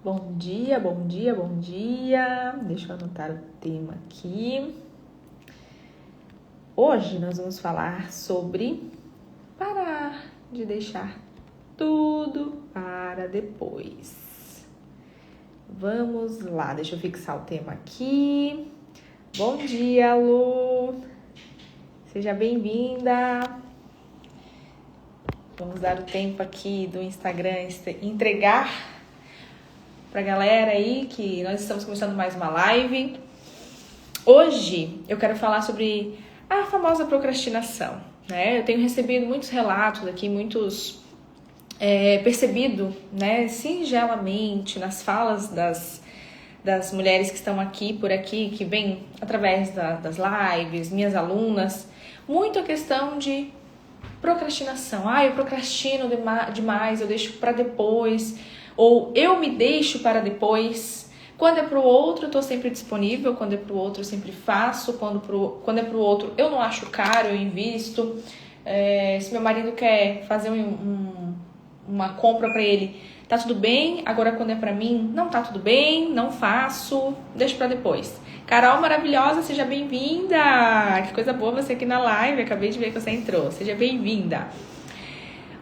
Bom dia, bom dia, bom dia. Deixa eu anotar o tema aqui. Hoje nós vamos falar sobre parar de deixar tudo para depois. Vamos lá, deixa eu fixar o tema aqui. Bom dia, Lu. Seja bem-vinda. Vamos dar o tempo aqui do Instagram entregar pra galera aí que nós estamos começando mais uma live. Hoje eu quero falar sobre a famosa procrastinação, né? Eu tenho recebido muitos relatos aqui, percebido, né, singelamente nas falas das mulheres que estão por aqui, que vêm através das lives, minhas alunas, muito a questão de procrastinação. Eu procrastino demais, eu deixo para depois, ou eu me deixo para depois. Quando é pro outro, eu tô sempre disponível. Quando é pro outro, eu sempre faço. Quando é pro outro, eu não acho caro, eu invisto. Se meu marido quer fazer uma compra para ele, tá tudo bem. Agora, quando é pra mim, não tá tudo bem, não faço, deixo pra depois. Carol maravilhosa, seja bem-vinda! Que coisa boa você aqui na live, acabei de ver que você entrou. Seja bem-vinda!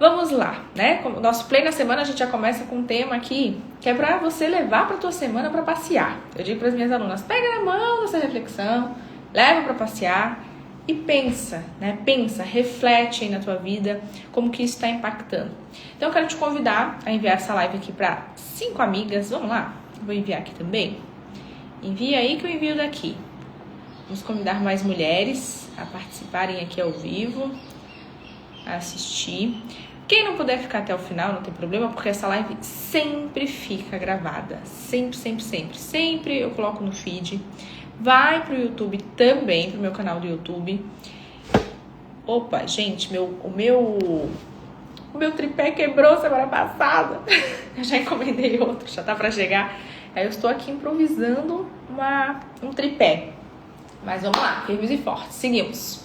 Vamos lá, né? O nosso Play na Semana, a gente já começa com um tema aqui que é pra você levar pra tua semana pra passear. Eu digo pras minhas alunas, pega na mão dessa reflexão, leva pra passear e pensa, né? Pensa, reflete aí na tua vida como que isso está impactando. Então eu quero te convidar a enviar essa live aqui para 5 amigas. Vamos lá? Vou enviar aqui também. Envia aí que eu envio daqui. Vamos convidar mais mulheres a participarem aqui ao vivo, a assistir. Quem não puder ficar até o final, não tem problema, porque essa live sempre fica gravada. Sempre, sempre, sempre. Sempre eu coloco no feed. Vai pro YouTube também, pro meu canal do YouTube. Opa, gente, o meu tripé quebrou semana passada. Eu já encomendei outro, já tá pra chegar. Aí eu estou aqui improvisando um tripé. Mas vamos lá, firmes e fortes. Seguimos.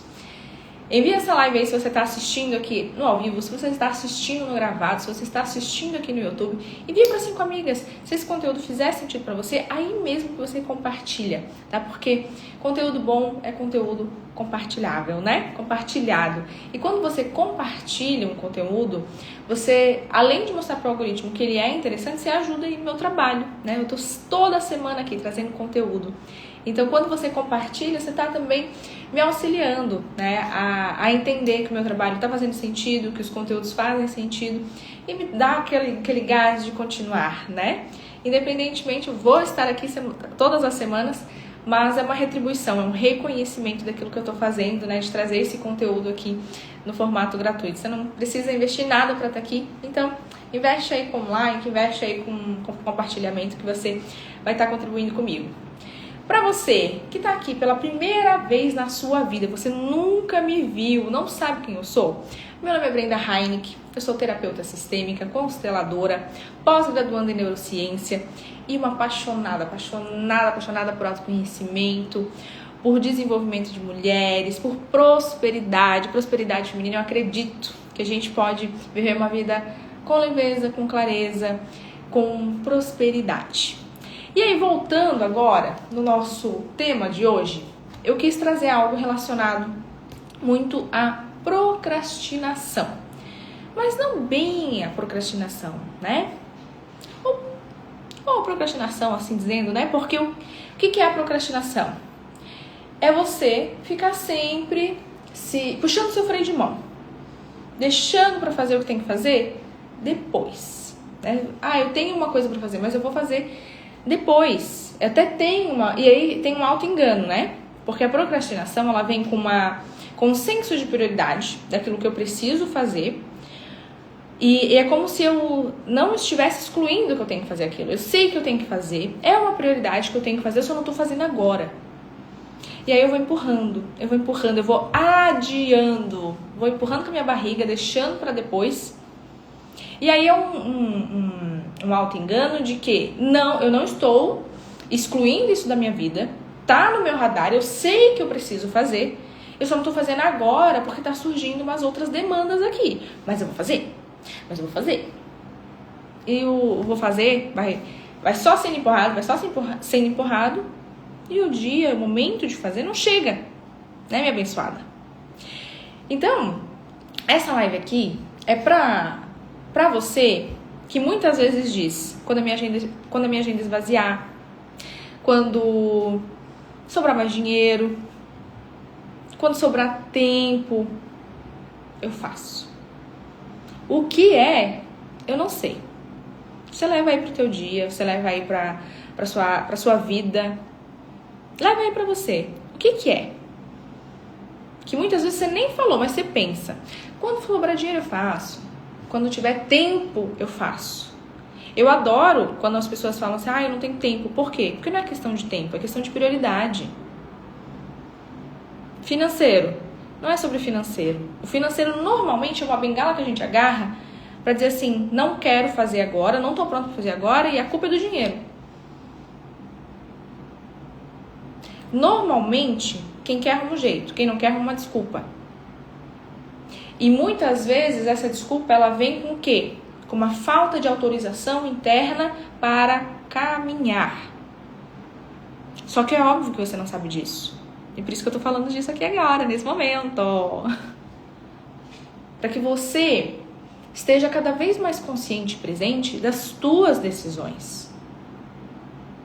Envia essa live aí se você está assistindo aqui no ao vivo, se você está assistindo no gravado, se você está assistindo aqui no YouTube. Envia para 5 amigas. Se esse conteúdo fizer sentido para você, aí mesmo que você compartilha, tá? Porque conteúdo bom é conteúdo compartilhável, né? Compartilhado. E quando você compartilha um conteúdo, você, além de mostrar para o algoritmo que ele é interessante, você ajuda aí no meu trabalho, né? Eu tô toda semana aqui trazendo conteúdo. Então, quando você compartilha, você está também me auxiliando, né, a entender que o meu trabalho está fazendo sentido, que os conteúdos fazem sentido e me dá aquele gás de continuar, né? Independentemente, eu vou estar aqui todas as semanas, mas é uma retribuição, é um reconhecimento daquilo que eu estou fazendo, né, de trazer esse conteúdo aqui no formato gratuito. Você não precisa investir nada para estar aqui, então investe aí com like, investe aí com compartilhamento que você vai estar contribuindo comigo. Para você que está aqui pela primeira vez na sua vida, você nunca me viu, não sabe quem eu sou? Meu nome é Brenda Heineck, eu sou terapeuta sistêmica, consteladora, pós-graduanda em neurociência e uma apaixonada por autoconhecimento, por desenvolvimento de mulheres, por prosperidade feminina. Eu acredito que a gente pode viver uma vida com leveza, com clareza, com prosperidade. E aí, voltando agora no nosso tema de hoje, eu quis trazer algo relacionado muito à procrastinação. Mas não bem a procrastinação, né? Ou procrastinação, assim dizendo, né? Porque o que é a procrastinação? É você ficar sempre puxando seu freio de mão, deixando para fazer o que tem que fazer depois, né? Eu tenho uma coisa para fazer, mas eu vou fazer depois. Até e aí tem um auto-engano, né? Porque a procrastinação, ela vem com um senso de prioridade daquilo que eu preciso fazer. E é como se eu não estivesse excluindo que eu tenho que fazer aquilo. Eu sei que eu tenho que fazer, é uma prioridade que eu tenho que fazer, eu só não tô fazendo agora. E aí eu vou empurrando, eu vou adiando, vou empurrando com a minha barriga, deixando para depois. E aí é um auto-engano de que eu não estou excluindo isso da minha vida, tá no meu radar, eu sei que eu preciso fazer, eu só não tô fazendo agora porque tá surgindo umas outras demandas aqui. Mas eu vou fazer. E o vou fazer vai vai só sendo empurrado, sendo empurrado, e o dia, o momento de fazer não chega, né, minha abençoada? Então, essa live aqui é pra você que muitas vezes diz, quando a minha agenda esvaziar, quando sobrar mais dinheiro, quando sobrar tempo, eu faço. O que é, eu não sei. Você leva aí pro teu dia, você leva aí pra sua vida. Leva aí pra você. O que é? Que muitas vezes você nem falou, mas você pensa. Quando sobrar dinheiro, eu faço. Quando tiver tempo, eu faço. Eu adoro quando as pessoas falam assim, eu não tenho tempo. Por quê? Porque não é questão de tempo, é questão de prioridade. Financeiro. Não é sobre financeiro. O financeiro normalmente é uma bengala que a gente agarra pra dizer assim, não quero fazer agora, não tô pronto pra fazer agora e a culpa é do dinheiro. Normalmente, quem quer arruma um jeito, quem não quer arruma uma desculpa. E muitas vezes essa desculpa ela vem com o quê? Com uma falta de autorização interna para caminhar. Só que é óbvio que você não sabe disso. E por isso que eu tô falando disso aqui agora, nesse momento. Para que você esteja cada vez mais consciente e presente das tuas decisões.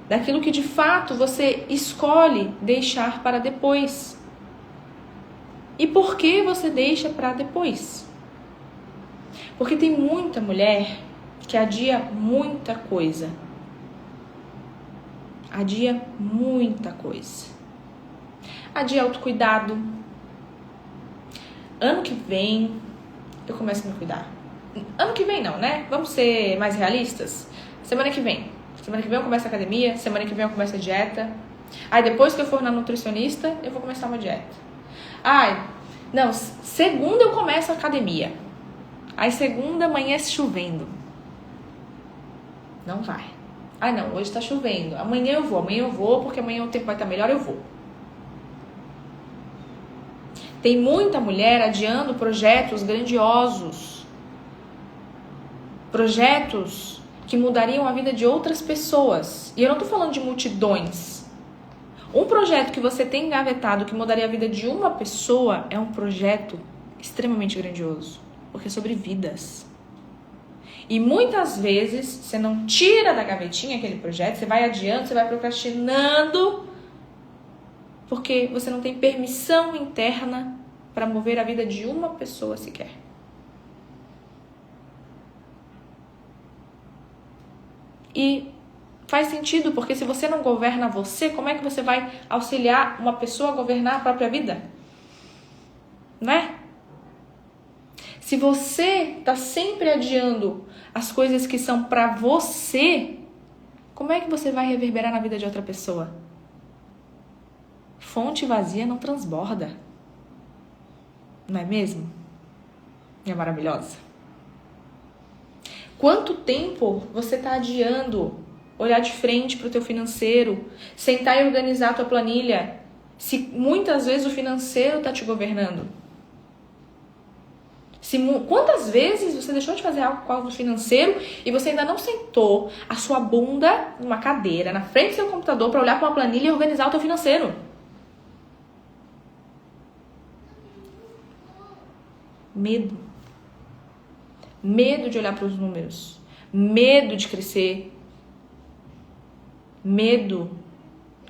Daquilo que de fato você escolhe deixar para depois. E por que você deixa para depois? Porque tem muita mulher que adia muita coisa. Adia muita coisa. Adia autocuidado. Ano que vem eu começo a me cuidar. Ano que vem não, né? Vamos ser mais realistas? Semana que vem. Semana que vem eu começo a academia. Semana que vem eu começo a dieta. Aí depois que eu for na nutricionista, eu vou começar uma dieta. Não, segunda eu começo a academia. Aí segunda amanhece chovendo. Não vai. Não, hoje tá chovendo. Amanhã eu vou, porque amanhã o tempo vai estar melhor, eu vou. Tem muita mulher adiando projetos grandiosos. Projetos que mudariam a vida de outras pessoas. E eu não tô falando de multidões. Um projeto que você tem engavetado que mudaria a vida de uma pessoa é um projeto extremamente grandioso. Porque é sobre vidas. E muitas vezes você não tira da gavetinha aquele projeto, você vai adiando, você vai procrastinando, porque você não tem permissão interna para mover a vida de uma pessoa sequer. E faz sentido, porque se você não governa você, como é que você vai auxiliar uma pessoa a governar a própria vida? Né? Se você está sempre adiando as coisas que são para você, como é que você vai reverberar na vida de outra pessoa? Fonte vazia não transborda. Não é mesmo? Minha maravilhosa. Quanto tempo você está adiando olhar de frente para o teu financeiro, sentar e organizar a tua planilha, se muitas vezes o financeiro está te governando? Quantas vezes você deixou de fazer algo com algo financeiro e você ainda não sentou a sua bunda numa cadeira, na frente do seu computador, para olhar para uma planilha e organizar o teu financeiro? Medo. Medo de olhar para os números. Medo de crescer. Medo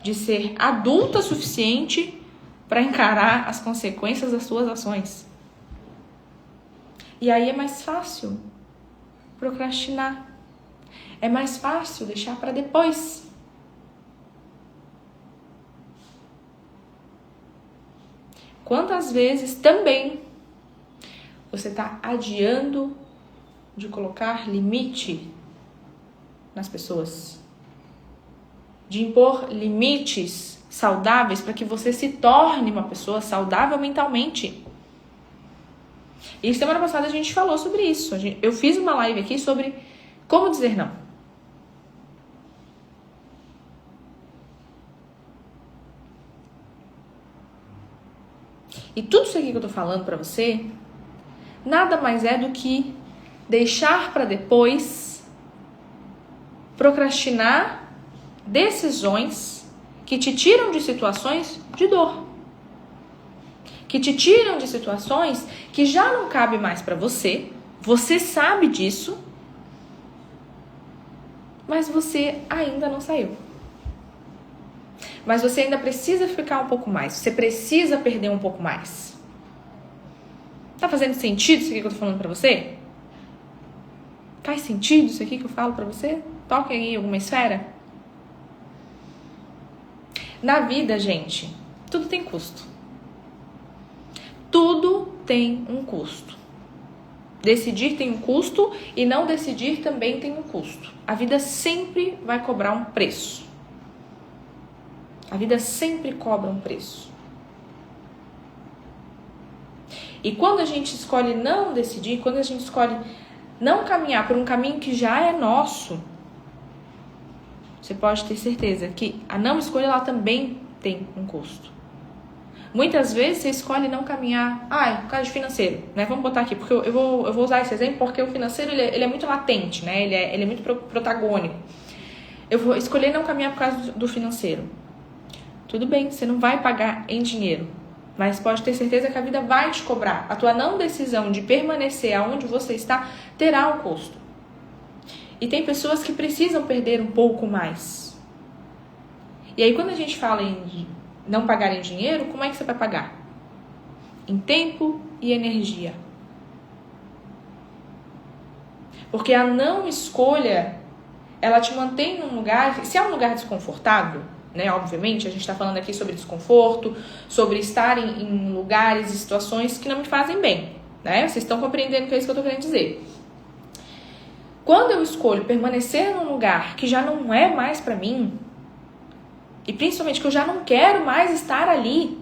de ser adulta o suficiente para encarar as consequências das suas ações. E aí é mais fácil procrastinar. É mais fácil deixar para depois. Quantas vezes também você está adiando de colocar limite nas pessoas? De impor limites saudáveis para que você se torne uma pessoa saudável mentalmente. E semana passada a gente falou sobre isso. Eu fiz uma live aqui sobre como dizer não. E tudo isso aqui que eu tô falando pra você, nada mais é do que deixar pra depois procrastinar decisões que te tiram de situações de dor, que te tiram de situações que já não cabe mais para você. Você sabe disso, mas você ainda não saiu. Mas você ainda precisa ficar um pouco mais. Você precisa perder um pouco mais. Tá fazendo sentido isso aqui que eu tô falando pra você? Faz sentido isso aqui que eu falo pra você? Toca aí em alguma esfera? Na vida, gente, tudo tem custo. Tudo tem um custo. Decidir tem um custo e não decidir também tem um custo. A vida sempre vai cobrar um preço. A vida sempre cobra um preço. E quando a gente escolhe não decidir, quando a gente escolhe não caminhar por um caminho que já é nosso, você pode ter certeza que a não escolha ela também tem um custo. Muitas vezes você escolhe não caminhar, por causa de financeiro, né? Vamos botar aqui, porque eu vou usar esse exemplo porque o financeiro ele é muito latente, né? Ele é muito protagônico. Eu vou escolher não caminhar por causa do financeiro. Tudo bem, você não vai pagar em dinheiro, mas pode ter certeza que a vida vai te cobrar. A tua não decisão de permanecer aonde você está terá um custo. E tem pessoas que precisam perder um pouco mais. E aí quando a gente fala em não pagar em dinheiro, como é que você vai pagar? Em tempo e energia. Porque a não escolha, ela te mantém num lugar, se é um lugar desconfortável, né? Obviamente, a gente está falando aqui sobre desconforto, sobre estar em lugares e situações que não me fazem bem, né? Vocês estão compreendendo o que é isso que eu estou querendo dizer. Quando eu escolho permanecer num lugar que já não é mais para mim, e principalmente que eu já não quero mais estar ali,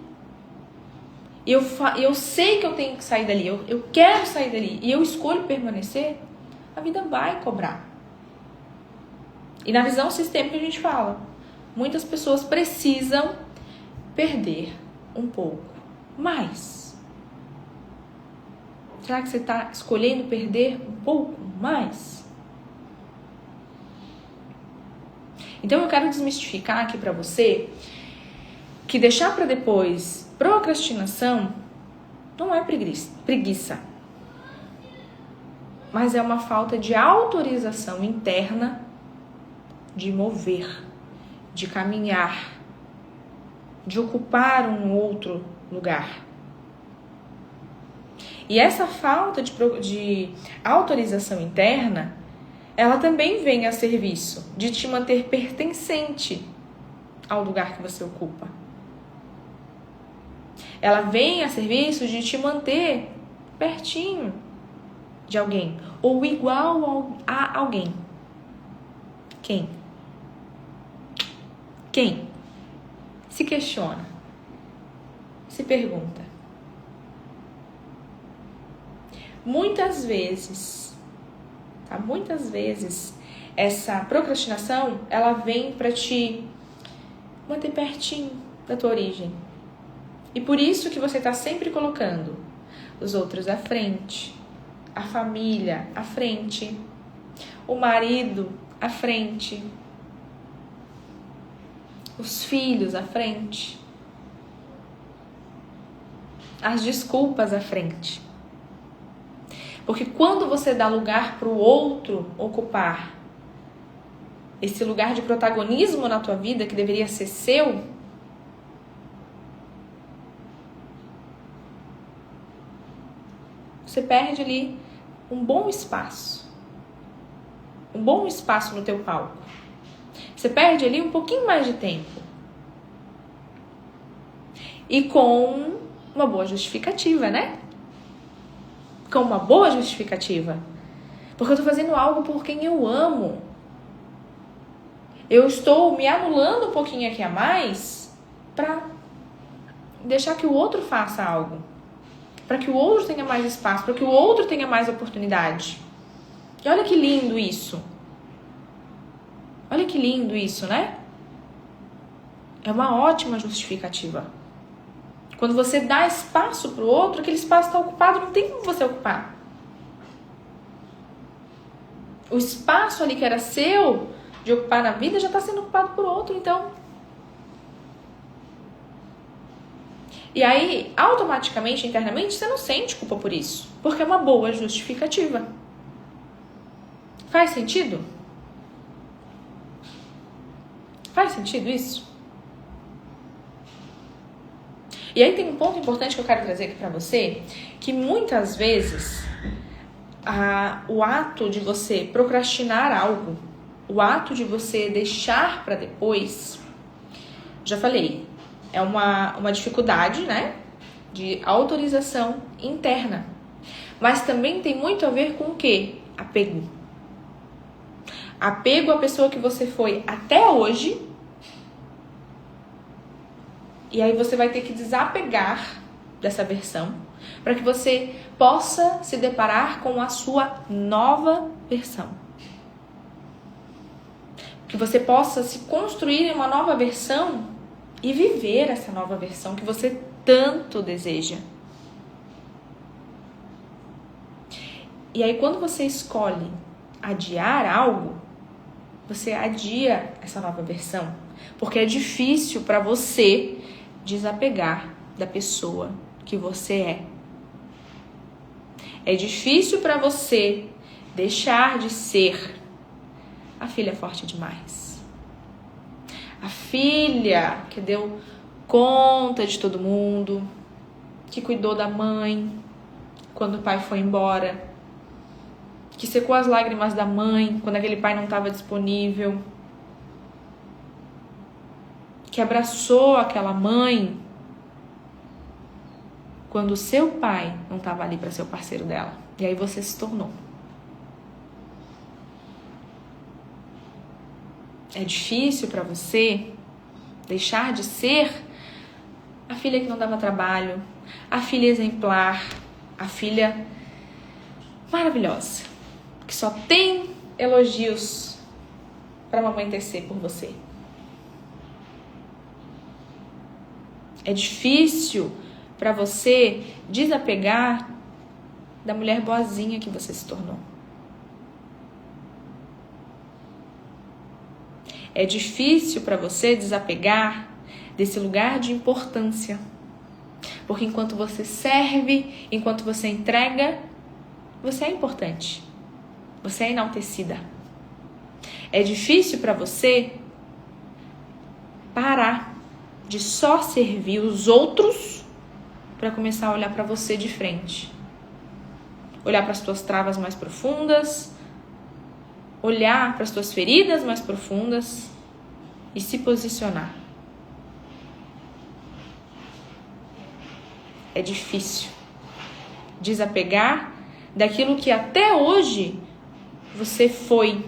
e eu sei que eu tenho que sair dali, eu quero sair dali, e eu escolho permanecer, a vida vai cobrar. E na visão sistêmica a gente fala, muitas pessoas precisam perder um pouco mais. Será que você está escolhendo perder um pouco mais? Então eu quero desmistificar aqui para você que deixar para depois procrastinação não é preguiça, mas é uma falta de autorização interna de mover, de caminhar, de ocupar um outro lugar. E essa falta de autorização interna, ela também vem a serviço de te manter pertencente ao lugar que você ocupa. Ela vem a serviço de te manter pertinho de alguém ou igual a alguém. Quem? Quem? Se questiona. Se pergunta. Muitas vezes, essa procrastinação, ela vem para te manter pertinho da tua origem. E por isso que você está sempre colocando os outros à frente, a família à frente, o marido à frente, os filhos à frente, as desculpas à frente. Porque quando você dá lugar para o outro ocupar esse lugar de protagonismo na tua vida, que deveria ser seu, você perde ali um bom espaço no teu palco. Você perde ali um pouquinho mais de tempo. E com uma boa justificativa, né? Com uma boa justificativa. Porque eu tô fazendo algo por quem eu amo. Eu estou me anulando um pouquinho aqui a mais para deixar que o outro faça algo. Para que o outro tenha mais espaço, para que o outro tenha mais oportunidade. E olha que lindo isso. Olha que lindo isso, né? É uma ótima justificativa. Quando você dá espaço para o outro, aquele espaço está ocupado, não tem como você ocupar. O espaço ali que era seu de ocupar na vida já está sendo ocupado por outro, então. E aí, automaticamente, internamente, você não sente culpa por isso, porque é uma boa justificativa. Faz sentido? Faz sentido isso? E aí tem um ponto importante que eu quero trazer aqui pra você, que muitas vezes o ato de você procrastinar algo, o ato de você deixar pra depois, já falei, é uma dificuldade, né, de autorização interna. Mas também tem muito a ver com o quê? Apego. Apego à pessoa que você foi até hoje. E aí você vai ter que desapegar dessa versão para que você possa se deparar com a sua nova versão. Que você possa se construir em uma nova versão e viver essa nova versão que você tanto deseja. E aí quando você escolhe adiar algo, você adia essa nova versão, porque é difícil para você desapegar da pessoa que você é. É difícil para você deixar de ser a filha forte demais. A filha que deu conta de todo mundo, que cuidou da mãe quando o pai foi embora, que secou as lágrimas da mãe quando aquele pai não estava disponível, que abraçou aquela mãe quando o seu pai não estava ali para ser o parceiro dela. E aí você se tornou. É difícil para você deixar de ser a filha que não dava trabalho, a filha exemplar, a filha maravilhosa, que só tem elogios para a mamãe tecer por você. É difícil para você desapegar da mulher boazinha que você se tornou. É difícil para você desapegar desse lugar de importância. Porque enquanto você serve, enquanto você entrega, você é importante. Você é enaltecida. É difícil para você parar de só servir os outros para começar a olhar para você de frente. Olhar para as tuas travas mais profundas, olhar para as tuas feridas mais profundas e se posicionar. É difícil desapegar daquilo que até hoje você foi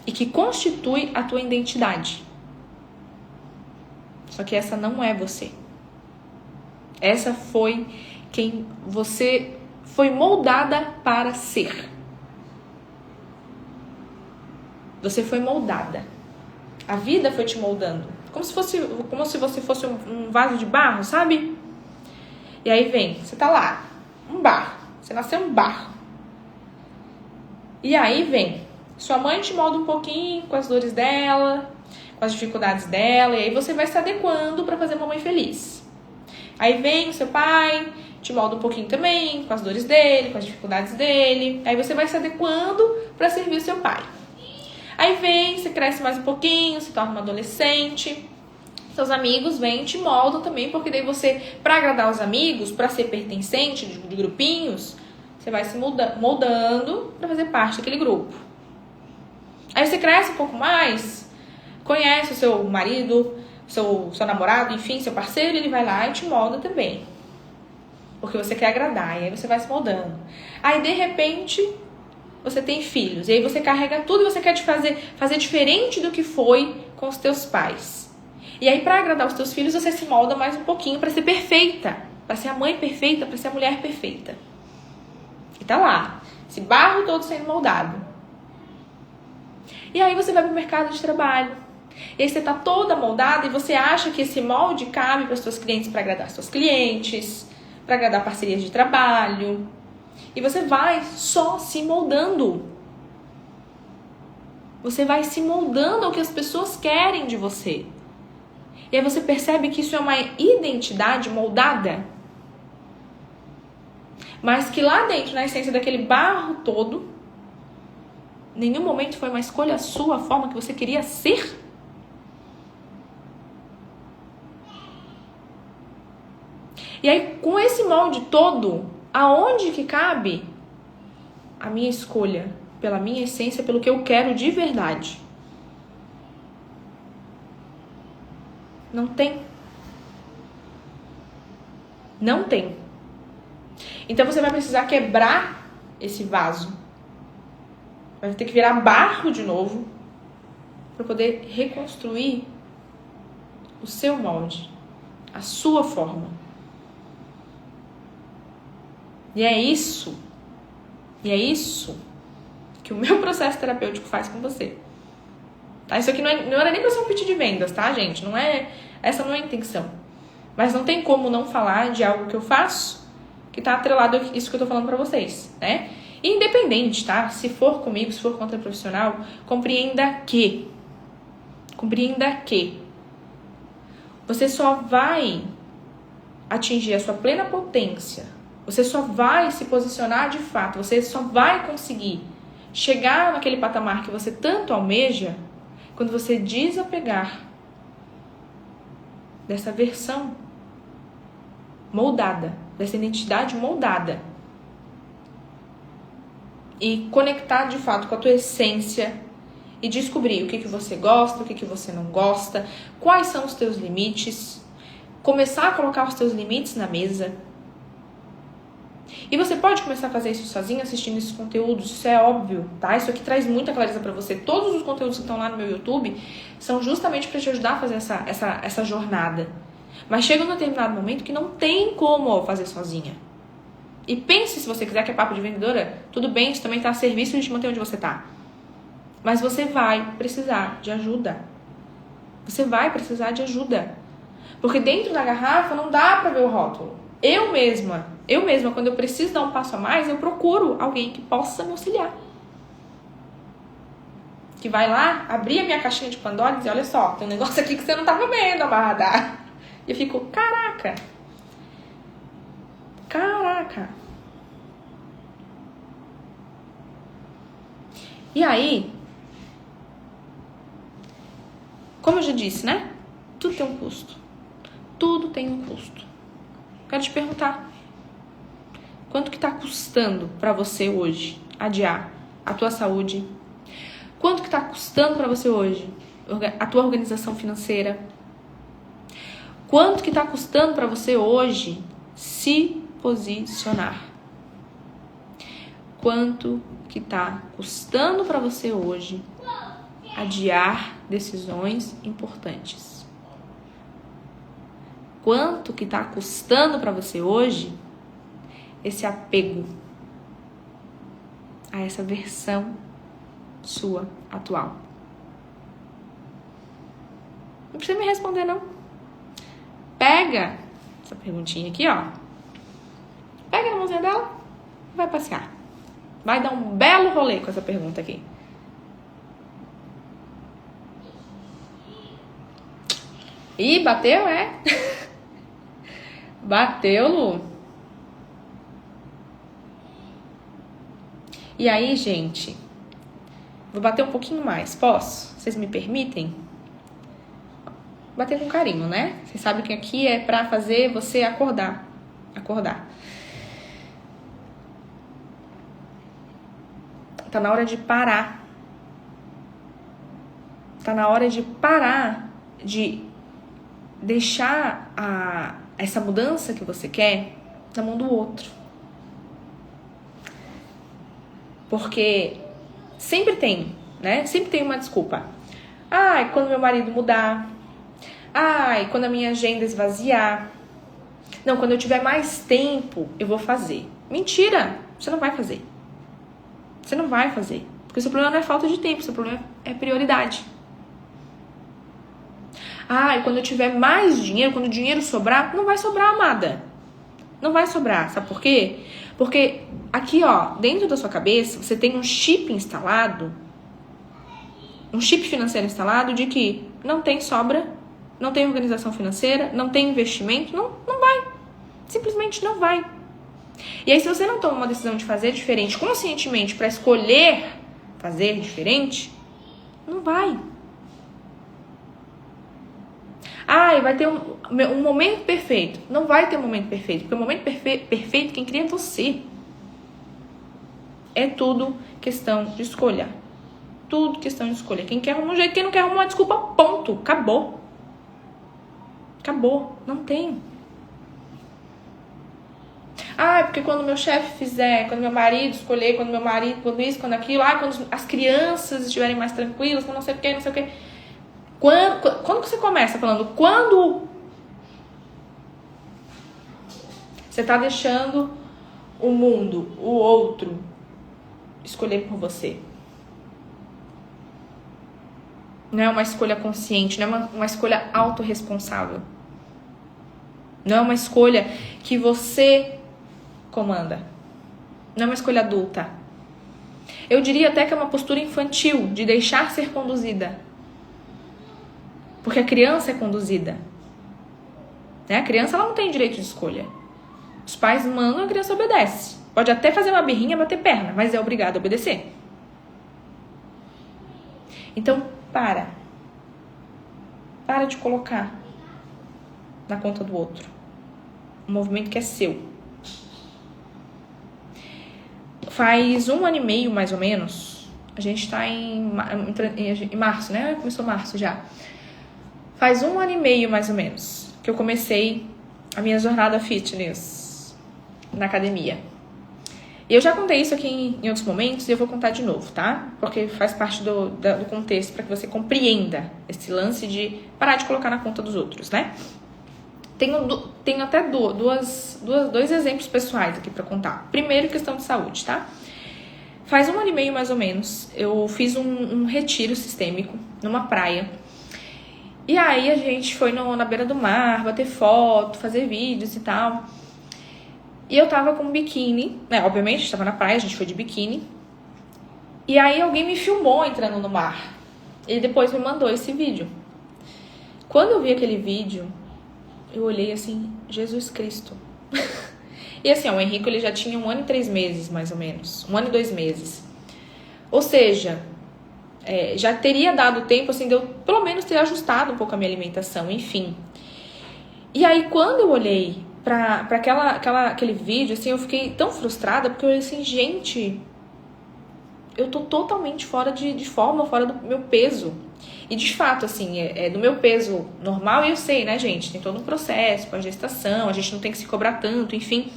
e que constitui a tua identidade. Só que essa não é você. Essa foi quem você foi moldada para ser. Você foi moldada. A vida foi te moldando. Como se você fosse um vaso de barro, sabe? E aí vem, você tá lá, um barro. Você nasceu um barro. E aí vem, sua mãe te molda um pouquinho com as dores dela, com as dificuldades dela, e aí você vai se adequando para fazer a mamãe feliz. Aí vem o seu pai, te molda um pouquinho também, com as dores dele, com as dificuldades dele. Aí você vai se adequando para servir o seu pai. Aí vem, você cresce mais um pouquinho, se torna uma adolescente. Seus amigos vêm e te moldam também, porque daí você, para agradar os amigos, para ser pertencente de grupinhos, você vai se moldando para fazer parte daquele grupo. Aí você cresce um pouco mais, conhece o seu marido, seu namorado, enfim, seu parceiro, ele vai lá e te molda também. Porque você quer agradar, e aí você vai se moldando. Aí, de repente, você tem filhos, e aí você carrega tudo e você quer fazer diferente do que foi com os teus pais. E aí, para agradar os teus filhos, você se molda mais um pouquinho para ser perfeita, para ser a mãe perfeita, para ser a mulher perfeita. E tá lá, esse barro todo sendo moldado. E aí você vai pro mercado de trabalho. E aí você tá toda moldada e você acha que esse molde cabe para os seus clientes, para agradar seus clientes, para agradar parcerias de trabalho. E você vai só se moldando. Você vai se moldando ao que as pessoas querem de você. E aí você percebe que isso é uma identidade moldada. Mas que lá dentro, na essência daquele barro todo, em nenhum momento foi uma escolha sua, a forma que você queria ser. E aí, com esse molde todo, aonde que cabe a minha escolha? Pela minha essência, pelo que eu quero de verdade. Não tem. Não tem. Então você vai precisar quebrar esse vaso. Vai ter que virar barro de novo para poder reconstruir o seu molde, a sua forma. E é isso que o meu processo terapêutico faz com você. Tá? Isso aqui não era nem para ser um pitch de vendas, tá, gente? Essa não é a intenção. Mas não tem como não falar de algo que eu faço que tá atrelado a isso que eu tô falando pra vocês, né? E independente, tá? Se for comigo, se for contra profissional, compreenda que você só vai atingir a sua plena potência, você só vai se posicionar de fato, você só vai conseguir chegar naquele patamar que você tanto almeja quando você desapegar dessa versão moldada, dessa identidade moldada e conectar de fato com a tua essência e descobrir o que você gosta, o que você não gosta, quais são os teus limites, começar a colocar os teus limites na mesa. E você pode começar a fazer isso sozinho, assistindo esses conteúdos, isso é óbvio, tá? Isso aqui traz muita clareza pra você. Todos os conteúdos que estão lá no meu YouTube são justamente pra te ajudar a fazer essa jornada. Mas chega um determinado momento que não tem como fazer sozinha. E pense, se você quiser que é papo de vendedora, tudo bem, isso também está a serviço de te manter onde você está. Mas você vai precisar de ajuda. Você vai precisar de ajuda. Porque dentro da garrafa não dá pra ver o rótulo. Eu mesma, quando eu preciso dar um passo a mais, eu procuro alguém que possa me auxiliar. Que vai lá, abrir a minha caixinha de Pandora e dizer, olha só, tem um negócio aqui que você não tava vendo, amada. E eu fico, caraca. E aí, como eu já disse, né? Tudo tem um custo. Tudo tem um custo. Quero te perguntar, quanto que tá custando pra você hoje adiar a tua saúde? Quanto que tá custando pra você hoje a tua organização financeira? Quanto que tá custando pra você hoje se posicionar? Quanto que tá custando pra você hoje adiar decisões importantes? Quanto que tá custando pra você hoje esse apego a essa versão sua atual? Não precisa me responder, não. Pega essa perguntinha aqui, ó. Pega na mãozinha dela e vai passear. Vai dar um belo rolê com essa pergunta aqui. Ih, bateu, é? Bateu, Lu. E aí, gente, vou bater um pouquinho mais, posso? Vocês me permitem? Bater com carinho, né? Vocês sabem que aqui é pra fazer você acordar. Tá na hora de parar. Tá na hora de parar de deixar essa mudança que você quer na mão do outro. Porque sempre tem, né? Sempre tem uma desculpa. Ai, quando meu marido mudar. Ai, quando a minha agenda esvaziar. Não, quando eu tiver mais tempo, eu vou fazer. Mentira! Você não vai fazer. Você não vai fazer. Porque o seu problema não é falta de tempo, o seu problema é prioridade. Ai, quando eu tiver mais dinheiro, quando o dinheiro sobrar, não vai sobrar, amada. Não vai sobrar. Sabe por quê? Porque aqui, ó, dentro da sua cabeça, você tem um chip instalado um chip financeiro instalado de que não tem sobra, não tem organização financeira, não tem investimento, não vai. Simplesmente não vai. E aí, se você não toma uma decisão de fazer diferente conscientemente para escolher fazer diferente, não vai. E vai ter um momento perfeito. Não vai ter um momento perfeito, porque o momento perfeito quem cria é você. É tudo questão de escolha. Tudo questão de escolha. Quem quer arrumar um jeito, quem não quer arrumar uma desculpa, ponto. Acabou. Acabou. Não tem. Porque quando meu chefe fizer, quando meu marido escolher, quando isso, quando aquilo, quando as crianças estiverem mais tranquilas, quando não sei o que, não sei o que. Quando você começa falando, quando você tá deixando o mundo, o outro, escolher por você. Não é uma escolha consciente, não é uma escolha autorresponsável. Não é uma escolha que você comanda. Não é uma escolha adulta. Eu diria até que é uma postura infantil, de deixar ser conduzida. Porque a criança é conduzida. Né? A criança ela não tem direito de escolha. Os pais mandam, a criança obedece. Pode até fazer uma birrinha, bater perna, mas é obrigado a obedecer. Então, para de colocar na conta do outro um movimento que é seu. Faz 1 ano e meio, mais ou menos, a gente tá em março, né? Começou março já. Faz 1 ano e meio, mais ou menos, que eu comecei a minha jornada fitness na academia. E eu já contei isso aqui em outros momentos e eu vou contar de novo, tá? Porque faz parte do contexto para que você compreenda esse lance de parar de colocar na conta dos outros, né? Tenho até dois exemplos pessoais aqui para contar. Primeiro, questão de saúde, tá? Faz 1 ano e meio, mais ou menos, eu fiz um retiro sistêmico numa praia. E aí a gente foi na beira do mar, bater foto, fazer vídeos e tal. E eu tava com um biquíni, né? Obviamente, a gente tava na praia, a gente foi de biquíni. E aí alguém me filmou entrando no mar. E depois me mandou esse vídeo. Quando eu vi aquele vídeo, eu olhei assim, Jesus Cristo. E assim, o Henrico ele já tinha 1 ano e 3 meses, mais ou menos. 1 ano e 2 meses. Ou seja, já teria dado tempo, assim, de eu pelo menos ter ajustado um pouco a minha alimentação, enfim. E aí, quando eu olhei pra aquele vídeo, assim, eu fiquei tão frustrada, porque eu olhei assim, gente, eu tô totalmente fora de forma, fora do meu peso. E de fato, assim, do meu peso normal, e eu sei, né, gente, tem todo um processo com a gestação, a gente não tem que se cobrar tanto, enfim.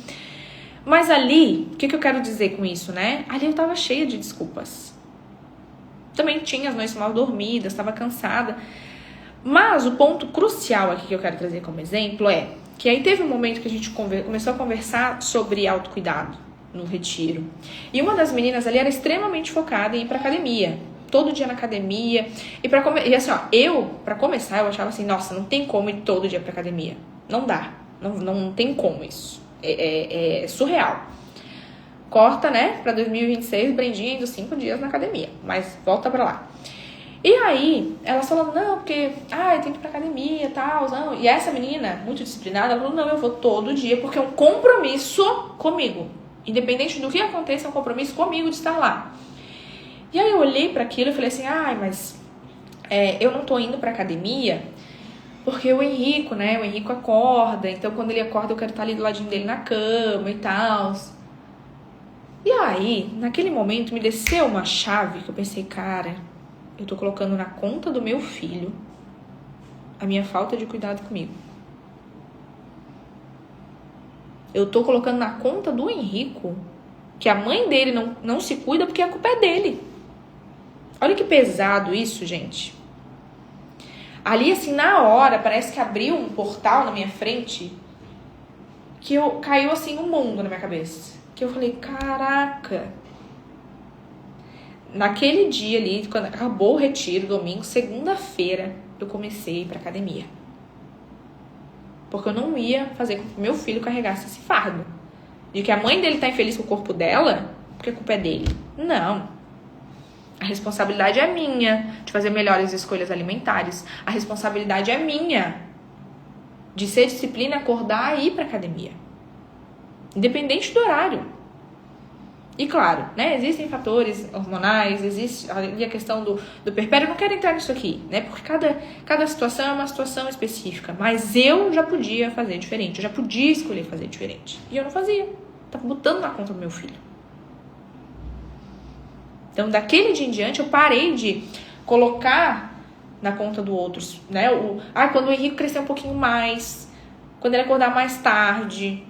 Mas ali, o que eu quero dizer com isso, né? Ali eu tava cheia de desculpas. Também tinha as noites mal dormidas, estava cansada. Mas o ponto crucial aqui que eu quero trazer como exemplo é que aí teve um momento que a gente começou a conversar sobre autocuidado no retiro. E uma das meninas ali era extremamente focada em ir pra academia. Todo dia na academia. E assim, pra começar, eu achava assim, nossa, não tem como ir todo dia pra academia. Não dá. Não tem como isso. É surreal. Corta, né, pra 2026, Brendinha indo 5 dias na academia. Mas volta pra lá. E aí, elas falando, não, porque, eu tenho que ir pra academia e tal, não. E essa menina, muito disciplinada, ela falou, não, eu vou todo dia, porque é um compromisso comigo. Independente do que aconteça, é um compromisso comigo de estar lá. E aí eu olhei pra aquilo e falei assim, mas eu não tô indo pra academia porque o Henrico, né, o Henrico acorda, então quando ele acorda eu quero estar ali do ladinho dele na cama e tal. E aí, naquele momento, me desceu uma chave que eu pensei, cara, eu tô colocando na conta do meu filho a minha falta de cuidado comigo. Eu tô colocando na conta do Henrico que a mãe dele não se cuida porque a culpa é dele. Olha que pesado isso, gente. Ali, assim, na hora, parece que abriu um portal na minha frente que caiu, assim, um mundo na minha cabeça. Que eu falei, caraca. Naquele dia ali, quando acabou o retiro, domingo, segunda-feira, eu comecei a ir pra academia. Porque eu não ia fazer com que meu filho carregasse esse fardo. De que a mãe dele tá infeliz com o corpo dela, porque a culpa é dele. Não. A responsabilidade é minha de fazer melhores escolhas alimentares. A responsabilidade é minha de ser disciplina, acordar e ir pra academia. Independente do horário. E claro, né, existem fatores hormonais, existe ali a questão do puerpério, eu não quero entrar nisso aqui, né, porque cada situação é uma situação específica, mas eu já podia fazer diferente, eu já podia escolher fazer diferente, e eu não fazia, tava botando na conta do meu filho. Então, daquele dia em diante, eu parei de colocar na conta do outro, né, quando o Henrique crescer um pouquinho mais, quando ele acordar mais tarde,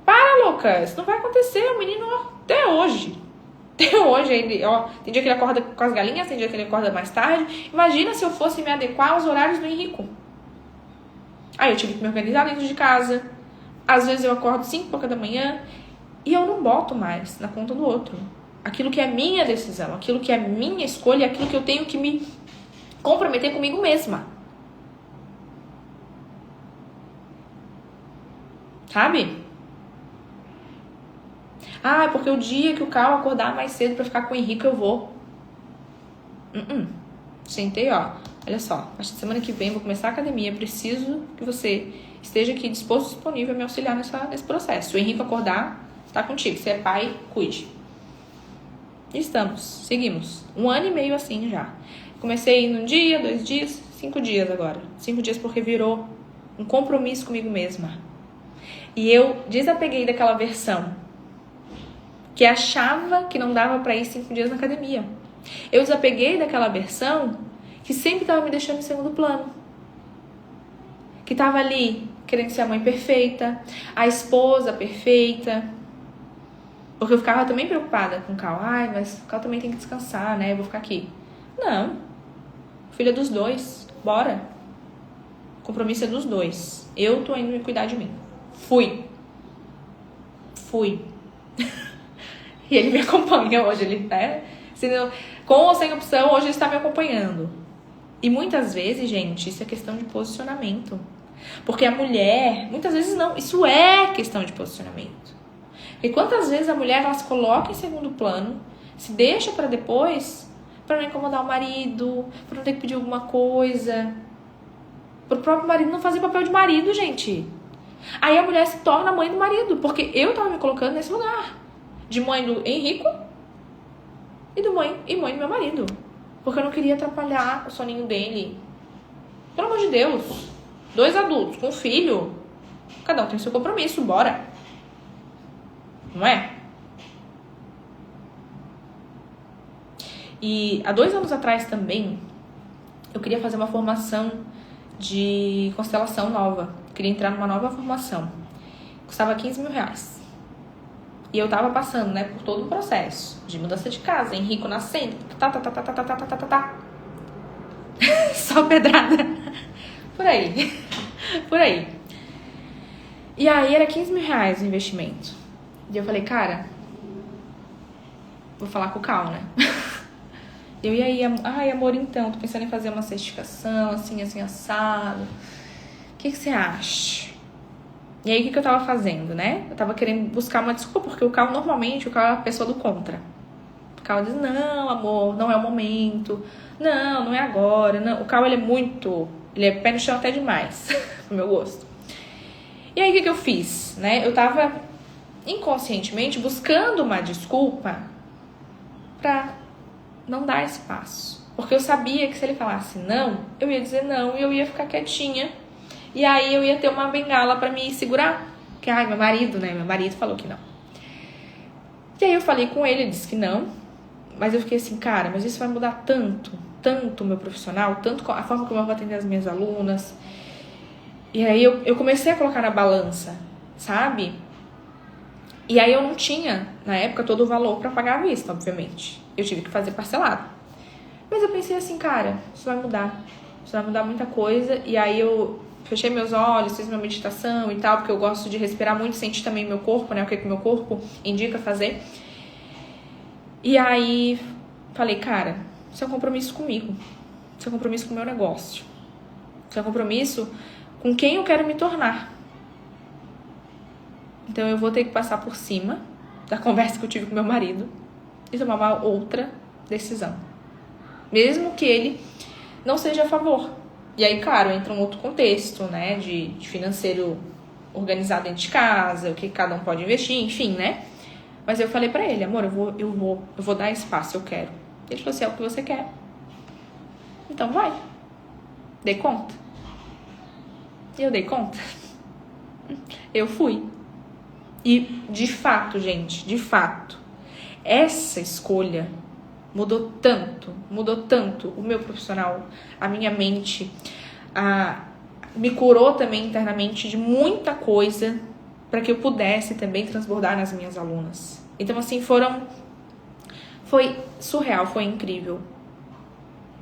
para, louca, isso não vai acontecer, o menino, até hoje, ele, tem dia que ele acorda com as galinhas, tem dia que ele acorda mais tarde. Imagina se eu fosse me adequar aos horários do Henrico. Aí eu tive que me organizar dentro de casa. Às vezes eu acordo 5h da manhã e eu não boto mais na conta do outro. Aquilo que é minha decisão, aquilo que é minha escolha, aquilo que eu tenho que me comprometer comigo mesma. Sabe? Porque o dia que o Cal acordar mais cedo pra ficar com o Henrique, eu vou. Sentei, olha só, acho que semana que vem eu vou começar a academia, preciso que você esteja aqui disposto, disponível a me auxiliar nesse processo. Se o Henrique acordar, tá contigo, você é pai, cuide. E seguimos. 1 ano e meio assim já. Comecei num dia, 2 dias, 5 dias agora. 5 dias porque virou um compromisso comigo mesma. E eu desapeguei daquela versão que achava que não dava pra ir 5 dias na academia. Eu desapeguei daquela versão que sempre tava me deixando em segundo plano. Que tava ali querendo ser a mãe perfeita, a esposa perfeita. Porque eu ficava também preocupada com o Cal. Mas o Cal também tem que descansar, né? Eu vou ficar aqui. Não. Filha dos dois. Bora. O compromisso é dos dois. Eu tô indo me cuidar de mim. Fui. E ele me acompanha hoje, ele, né? Com ou sem opção, hoje ele está me acompanhando. E muitas vezes, gente, isso é questão de posicionamento. Porque a mulher, muitas vezes não, isso é questão de posicionamento. E quantas vezes a mulher, ela se coloca em segundo plano, se deixa pra depois, pra não incomodar o marido, pra não ter que pedir alguma coisa, pro próprio marido não fazer papel de marido, gente. Aí a mulher se torna mãe do marido, porque eu tava me colocando nesse lugar. De mãe do Henrico e mãe do meu marido. Porque eu não queria atrapalhar o soninho dele. Pelo amor de Deus. 2 adultos com um filho. Cada um tem o seu compromisso, bora. Não é? E há 2 anos atrás também, eu queria fazer uma formação de constelação nova. Eu queria entrar numa nova formação. Custava R$15.000. E eu tava passando, né, por todo o processo de mudança de casa, Henrico nascendo, só pedrada. Por aí. E aí era R$15.000 o investimento. E eu falei, cara, vou falar com o Cal, né? E aí, amor, então, tô pensando em fazer uma certificação, assim, assado. O que você acha? E aí, o que eu tava fazendo, né? Eu tava querendo buscar uma desculpa, porque normalmente, o Cal é a pessoa do contra. O Cal diz, não, amor, não é o momento. Não é agora. Não. O Cal, ele é pé no chão até demais, pro meu gosto. E aí, o que eu fiz, né? Eu tava inconscientemente buscando uma desculpa pra não dar esse passo. Porque eu sabia que se ele falasse não, eu ia dizer não e eu ia ficar quietinha. E aí eu ia ter uma bengala pra me segurar. Que, meu marido, né? Meu marido falou que não. E aí eu falei com ele disse que não. Mas eu fiquei assim, cara, mas isso vai mudar tanto o meu profissional, tanto a forma como eu vou atender as minhas alunas. E aí eu comecei a colocar na balança, sabe? E aí eu não tinha, na época, todo o valor pra pagar à vista, obviamente. Eu tive que fazer parcelado. Mas eu pensei assim, cara, isso vai mudar. Isso vai mudar muita coisa. E aí eu fechei meus olhos, fiz minha meditação e tal, porque eu gosto de respirar muito, sentir também meu corpo, né? O que o meu corpo indica fazer. E aí falei, cara, isso é um compromisso comigo. Isso é um compromisso com o meu negócio. Isso é um compromisso com quem eu quero me tornar. Então eu vou ter que passar por cima da conversa que eu tive com meu marido e tomar uma outra decisão. mesmo que ele não seja a favor. E aí, claro, entra um outro contexto, né, de financeiro organizado dentro de casa, o que cada um pode investir, enfim, né? Mas eu falei pra ele, amor, eu vou dar espaço, eu quero. Ele falou assim, é o que você quer. Então vai. Dei conta. E eu dei conta. Eu fui. E, de fato, gente, de fato, essa escolha mudou tanto o meu profissional, a minha mente, me curou também internamente de muita coisa para que eu pudesse também transbordar nas minhas alunas. Então, assim, foi surreal, foi incrível.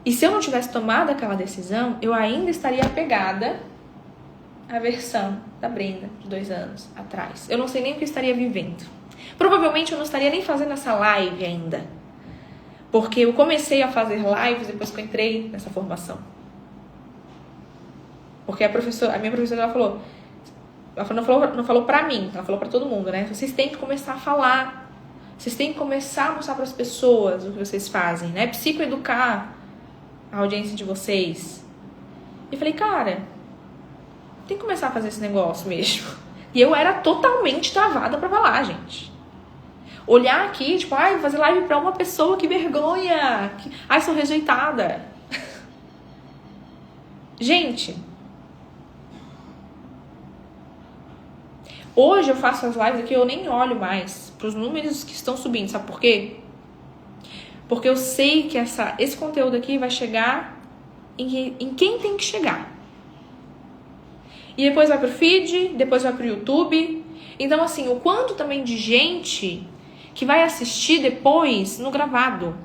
E se eu não tivesse tomado aquela decisão, eu ainda estaria apegada à versão da Brenda de 2 anos atrás. Eu não sei nem o que eu estaria vivendo. Provavelmente eu não estaria nem fazendo essa live ainda. Porque eu comecei a fazer lives depois que eu entrei nessa formação. Porque a minha professora, não falou pra mim, ela falou pra todo mundo, né? Vocês têm que começar a falar. Vocês têm que começar a mostrar pras pessoas o que vocês fazem, né? Psicoeducar a audiência de vocês. E eu falei, cara, tem que começar a fazer esse negócio mesmo. E eu era totalmente travada pra falar, gente. Olhar aqui, tipo, ai, vou fazer live pra uma pessoa, que vergonha. Ai, sou rejeitada. Gente, hoje eu faço as lives aqui, eu nem olho mais pros números que estão subindo. Sabe por quê? Porque eu sei que esse conteúdo aqui vai chegar em quem tem que chegar. E depois vai pro feed, depois vai pro YouTube. Então, assim, o quanto também de gente que vai assistir depois no gravado.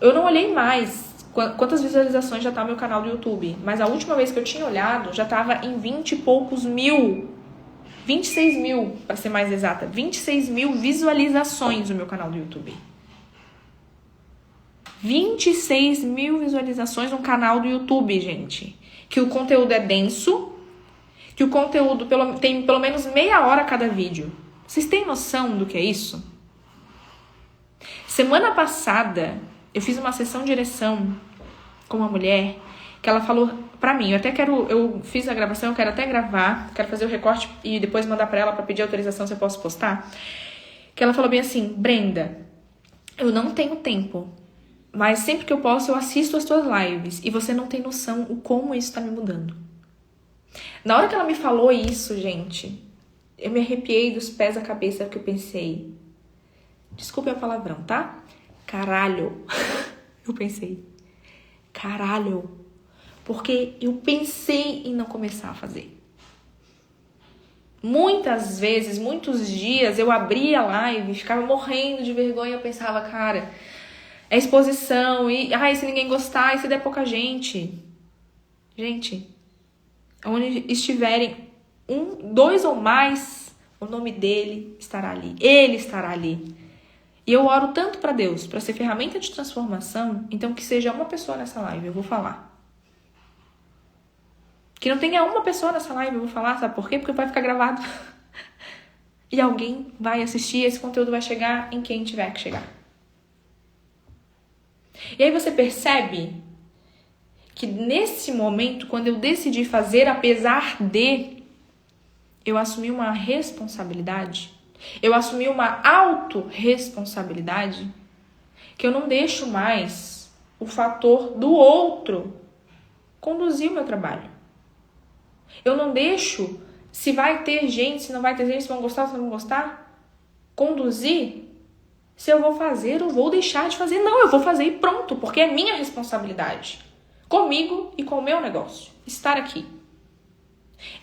Eu não olhei mais quantas visualizações já tá no meu canal do YouTube, mas a última vez que eu tinha olhado já tava em 20 e poucos mil. 26 mil, para ser mais exata. 26 mil visualizações no meu canal do YouTube. 26 mil visualizações no canal do YouTube, gente. Que o conteúdo é denso, que o conteúdo tem pelo menos meia hora cada vídeo. Vocês têm noção do que é isso? Semana passada, eu fiz uma sessão de direção com uma mulher que ela falou pra mim, eu fiz a gravação, eu quero até gravar, quero fazer o recorte e depois mandar pra ela pra pedir autorização se eu posso postar. Que ela falou bem assim, Brenda, eu não tenho tempo, mas sempre que eu posso eu assisto as tuas lives e você não tem noção o como isso tá me mudando. Na hora que ela me falou isso, gente, eu me arrepiei dos pés à cabeça porque eu pensei, desculpe a palavrão, tá? Caralho. Eu pensei, caralho. Porque eu pensei em não começar a fazer. Muitas vezes, muitos dias, eu abria a live, ficava morrendo de vergonha, eu pensava, cara, é exposição, e se ninguém gostar, e se der pouca gente. Gente, onde estiverem 1, 2 ou mais, o nome dele estará ali, ele estará ali. E eu oro tanto para Deus, para ser ferramenta de transformação, então que seja uma pessoa nessa live, eu vou falar. Que não tenha uma pessoa nessa live, eu vou falar, sabe por quê? Porque vai ficar gravado. E alguém vai assistir, esse conteúdo vai chegar em quem tiver que chegar. E aí você percebe que nesse momento, quando eu decidi fazer, apesar de, eu assumi uma responsabilidade, eu assumi uma autorresponsabilidade, que eu não deixo mais o fator do outro conduzir o meu trabalho. Eu não deixo se vai ter gente, se não vai ter gente, se vão gostar, se não vão gostar, conduzir se eu vou fazer ou vou deixar de fazer. Não, eu vou fazer e pronto, porque é minha responsabilidade. Comigo e com o meu negócio. Estar aqui.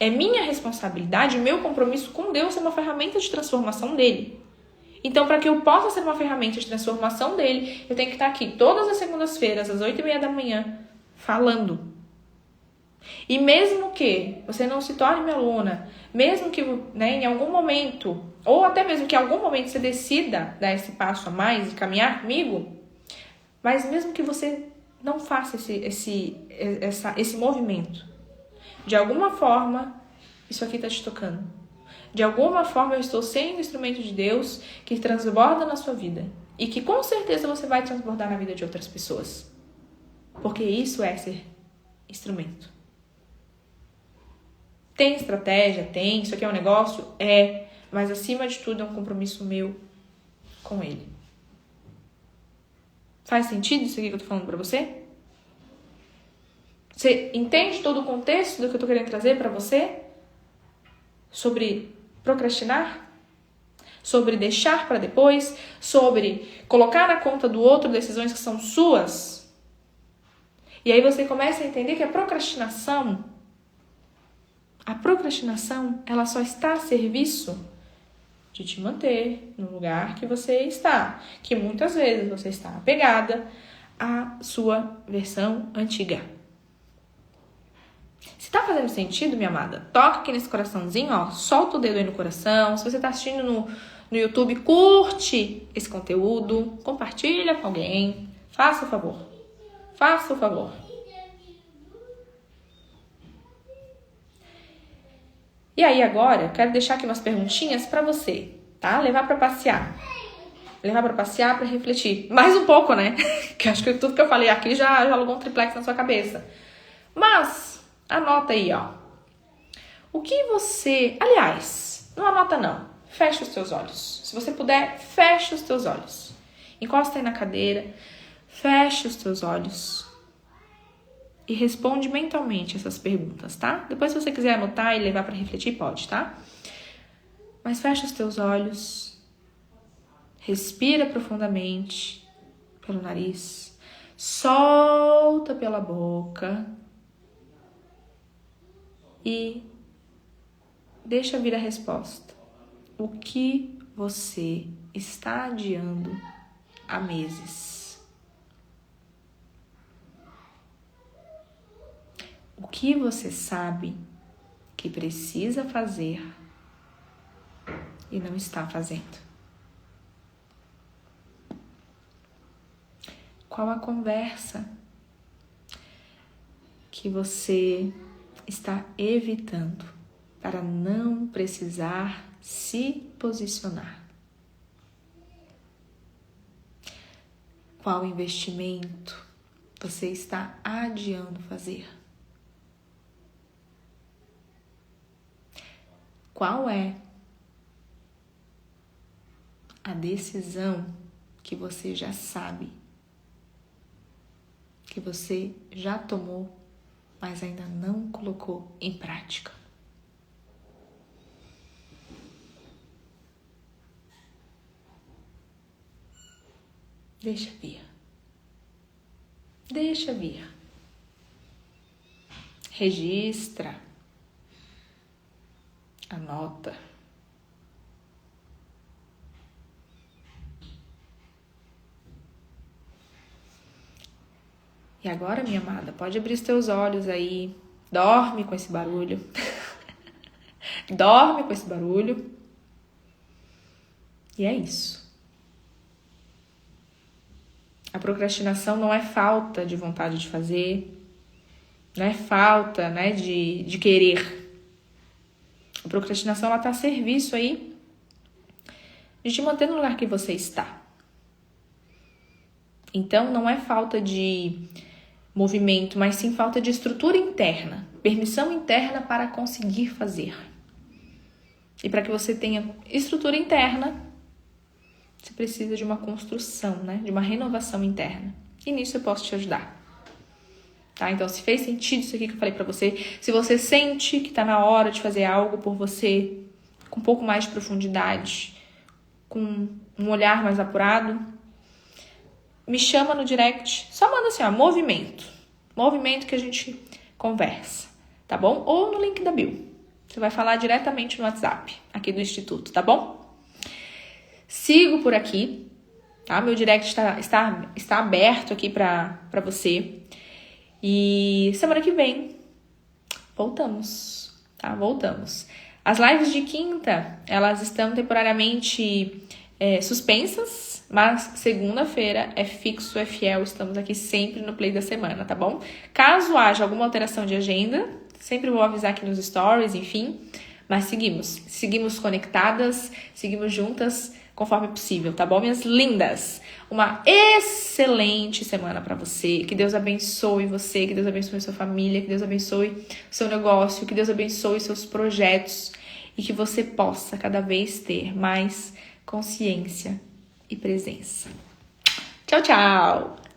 É minha responsabilidade, meu compromisso com Deus ser uma ferramenta de transformação dele. Então, para que eu possa ser uma ferramenta de transformação dele, eu tenho que estar aqui todas as segundas-feiras, às 8h30 da manhã, falando. E mesmo que você não se torne minha aluna, mesmo que em algum momento, ou até mesmo que em algum momento você decida dar esse passo a mais e caminhar comigo, mas mesmo que você não faça esse movimento, de alguma forma, isso aqui está te tocando. De alguma forma, eu estou sendo instrumento de Deus que transborda na sua vida. e que com certeza você vai transbordar na vida de outras pessoas. Porque isso é ser instrumento. Tem estratégia? Tem. Isso aqui é um negócio? É. Mas acima de tudo é um compromisso meu com ele. Faz sentido isso aqui que eu tô falando pra você? Você entende todo o contexto do que eu tô querendo trazer pra você? Sobre procrastinar? Sobre deixar para depois? Sobre colocar na conta do outro decisões que são suas? E aí você começa a entender que a procrastinação, ela só está a serviço de te manter no lugar que você está. Que muitas vezes você está apegada à sua versão antiga. Se tá fazendo sentido, minha amada, toca aqui nesse coraçãozinho, ó, solta o dedo aí no coração. Se você tá assistindo no YouTube, curte esse conteúdo, compartilha com alguém, faça o favor. Faça o favor. E aí agora, eu quero deixar aqui umas perguntinhas pra você, tá? Levar pra passear. Levar pra passear, pra refletir. Mais um pouco, né? Que acho que tudo que eu falei aqui já alugou um triplex na sua cabeça. Mas anota aí, ó. O que você... Aliás, não anota não. Fecha os teus olhos. Se você puder, fecha os teus olhos. Encosta aí na cadeira. Fecha os teus olhos. E responde mentalmente essas perguntas, tá? Depois, se você quiser anotar e levar pra refletir, pode, tá? Mas fecha os teus olhos. Respira profundamente pelo nariz. Solta pela boca. E deixa vir a resposta. O que você está adiando há meses? O que você sabe que precisa fazer e não está fazendo? Qual a conversa que você está evitando para não precisar se posicionar? Qual investimento você está adiando fazer? Qual é a decisão que você já sabe, que você já tomou, mas ainda não colocou em prática? Deixa vir. Deixa vir. Registra. Anota. E agora, minha amada, pode abrir os teus olhos aí. Dorme com esse barulho. Dorme com esse barulho. E é isso. A procrastinação não é falta de vontade de fazer. Não é falta, né, de querer. A procrastinação, ela está a serviço aí de te manter no lugar que você está. Então, não é falta de movimento, mas sim falta de estrutura interna, permissão interna para conseguir fazer. E para que você tenha estrutura interna, você precisa de uma construção, né? De uma renovação interna. E nisso eu posso te ajudar. Tá? Então, se fez sentido isso aqui que eu falei pra você, se você sente que tá na hora de fazer algo por você, com um pouco mais de profundidade, com um olhar mais apurado, me chama no direct, só manda assim, ó, movimento que a gente conversa, tá bom? Ou no link da bio, você vai falar diretamente no WhatsApp, aqui do Instituto, tá bom? Sigo por aqui, tá? Meu direct está aberto aqui pra você. E semana que vem voltamos, tá? Voltamos. As lives de quinta, elas estão temporariamente suspensas, mas segunda-feira é fixo, é fiel, estamos aqui sempre no Play da semana, tá bom? Caso haja alguma alteração de agenda, sempre vou avisar aqui nos stories, enfim, mas seguimos conectadas, seguimos juntas, conforme possível, tá bom, minhas lindas? Uma excelente semana para você. Que Deus abençoe você, que Deus abençoe sua família, que Deus abençoe seu negócio, que Deus abençoe seus projetos e que você possa cada vez ter mais consciência e presença. Tchau, tchau!